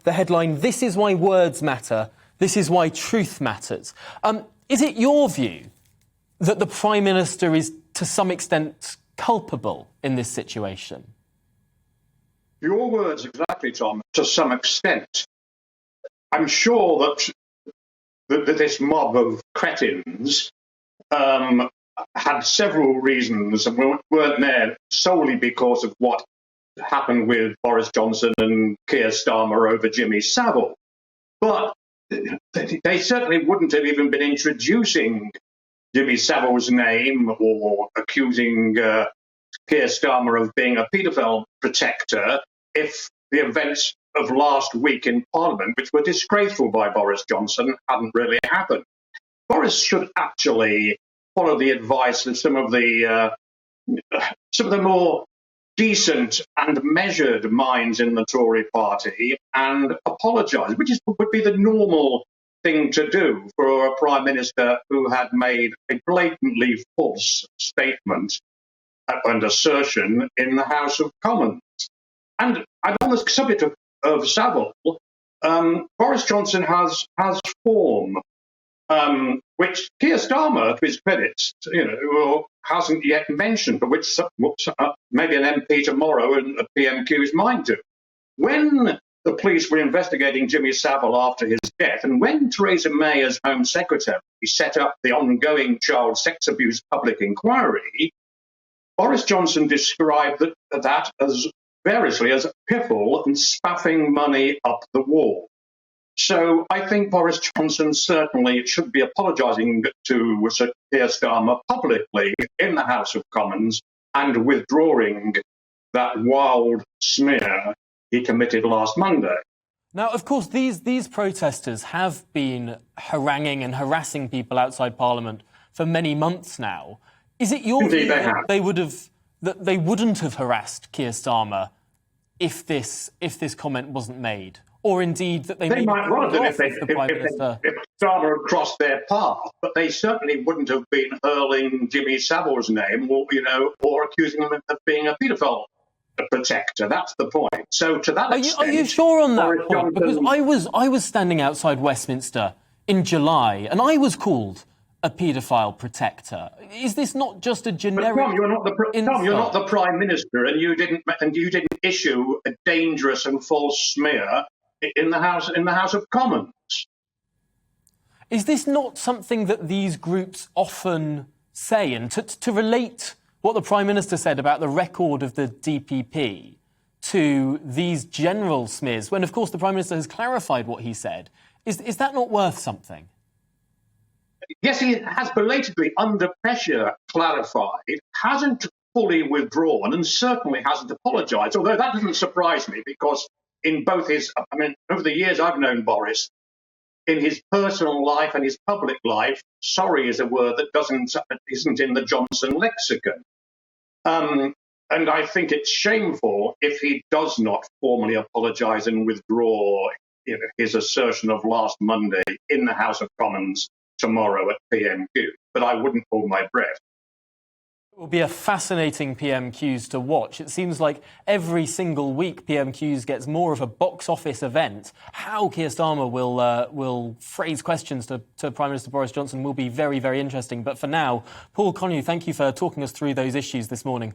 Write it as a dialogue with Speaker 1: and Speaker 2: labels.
Speaker 1: the headline, "This is why words matter, this is why truth matters." Is it your view that the Prime Minister is, to some extent, culpable in this situation?
Speaker 2: Your words exactly, Tom, to some extent. I'm sure that this mob of cretins had several reasons and weren't there solely because of what happened with Boris Johnson and Keir Starmer over Jimmy Savile. But they certainly wouldn't have even been introducing Jimmy Savile's name or accusing Keir Starmer of being a paedophile protector if the events of last week in Parliament, which were disgraceful by Boris Johnson, hadn't really happened. Boris should actually follow the advice of some of the more decent and measured minds in the Tory party and apologise, which would be the normal thing to do for a Prime Minister who had made a blatantly false statement and assertion in the House of Commons. And on the subject of Savile, Boris Johnson has form, which Keir Starmer, to his credit, hasn't yet mentioned, but which maybe an MP tomorrow and a PMQ's mind do. When the police were investigating Jimmy Savile after his death, and when Theresa May, as Home Secretary, set up the ongoing child sex abuse public inquiry, Boris Johnson described that as variously as piffle and spaffing money up the wall. So I think Boris Johnson certainly should be apologising to Sir Keir Starmer publicly in the House of Commons and withdrawing that wild smear he committed last Monday.
Speaker 1: Now, of course, these protesters have been haranguing and harassing people outside Parliament for many months now. Is it your view that they wouldn't have harassed Keir Starmer if this comment wasn't made? Or indeed that they might well have if
Speaker 2: Starmer had crossed their path, but they certainly wouldn't have been hurling Jimmy Savile's name or accusing him of being a paedophile protector. That's the point. So to that extent,
Speaker 1: are you sure on that
Speaker 2: Boris
Speaker 1: point?
Speaker 2: Johnson...
Speaker 1: Because I was standing outside Westminster in July and I was called a paedophile protector. Is this not just a generic?
Speaker 2: Tom, you're not the Prime Minister, and you didn't issue a dangerous and false smear in the House of Commons.
Speaker 1: Is this not something that these groups often say? And to relate what the Prime Minister said about the record of the DPP to these general smears, when of course the Prime Minister has clarified what he said, is that not worth something?
Speaker 2: Yes, he has belatedly, under pressure, clarified, hasn't fully withdrawn, and certainly hasn't apologised, although that doesn't surprise me because in both over the years I've known Boris, in his personal life and his public life, sorry is a word that isn't in the Johnson lexicon. And I think it's shameful if he does not formally apologise and withdraw his assertion of last Monday in the House of Commons tomorrow at PMQ. But I wouldn't hold my breath.
Speaker 1: It will be a fascinating PMQs to watch. It seems like every single week PMQs gets more of a box office event. How Keir Starmer will phrase questions to Prime Minister Boris Johnson will be very, very interesting. But for now, Paul Connew, thank you for talking us through those issues this morning